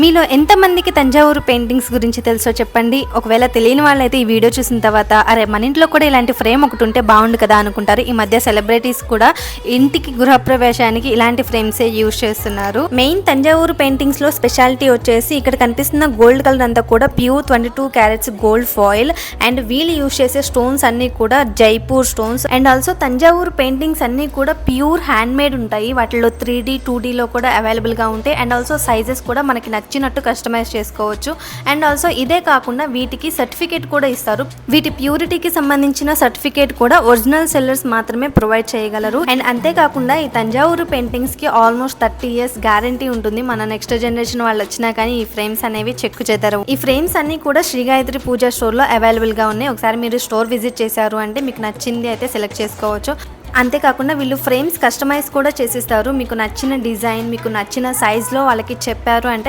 మీలో ఎంతమందికి తంజావూరు పెయింటింగ్స్ గురించి తెలుసో చెప్పండి. ఒకవేళ తెలియని వాళ్ళైతే ఈ వీడియో చూసిన తర్వాత అరే మన ఇంట్లో కూడా ఇలాంటి ఫ్రేమ్ ఒకటి ఉంటే బాగుండు కదా అనుకుంటారు. ఈ మధ్య సెలబ్రిటీస్ కూడా ఇంటికి గృహప్రవేశానికి ఇలాంటి ఫ్రేమ్సే యూజ్ చేస్తున్నారు. మెయిన్ తంజావూరు పెయింటింగ్స్ లో స్పెషాలిటీ వచ్చేసి ఇక్కడ కనిపిస్తున్న గోల్డ్ కలర్ అంతా కూడా pure 22 carats gold foil and వీళ్ళు యూజ్ చేసే స్టోన్స్ అన్ని కూడా Jaipur stones and also Thanjavur paintings అన్ని కూడా ప్యూర్ హ్యాండ్ మేడ్ ఉంటాయి. వాటిలో 3D 2D లో కూడా అవైలబుల్ గా ఉంటాయి అండ్ ఆల్సో సైజెస్ కూడా మనకి నచ్చినట్టు కస్టమైజ్ చేసుకోవచ్చు. అండ్ ఆల్సో ఇదే కాకుండా వీటికి సర్టిఫికేట్ కూడా ఇస్తారు. వీటి ప్యూరిటీకి సంబంధించిన సర్టిఫికేట్ కూడా ఒరిజినల్ సెల్లర్స్ మాత్రమే ప్రొవైడ్ చేయగలరు. అండ్ అంతేకాకుండా ఈ తంజావూరు పెయింటింగ్స్ కి ఆల్మోస్ట్ 30 years గ్యారంటీ ఉంటుంది. మన నెక్స్ట్ జనరేషన్ వాళ్ళు వచ్చినా కానీ ఈ ఫ్రేమ్స్ అనేవి చెక్కు చెదరవు. ఈ ఫ్రేమ్స్ అన్ని కూడా శ్రీ గాయత్రి పూజ స్టోర్ లో అవైలబుల్ గా ఉన్నాయి. ఒకసారి మీరు స్టోర్ విజిట్ చేశారు అంటే మీకు నచ్చింది అయితే సెలెక్ట్ చేసుకోవచ్చు. అంతేకాకుండా వీళ్ళు ఫ్రేమ్స్ కస్టమైజ్ కూడా చేసిస్తారు. మీకు నచ్చిన డిజైన్ మీకు నచ్చిన సైజ్లో వాళ్ళకి చెప్పారు అంటే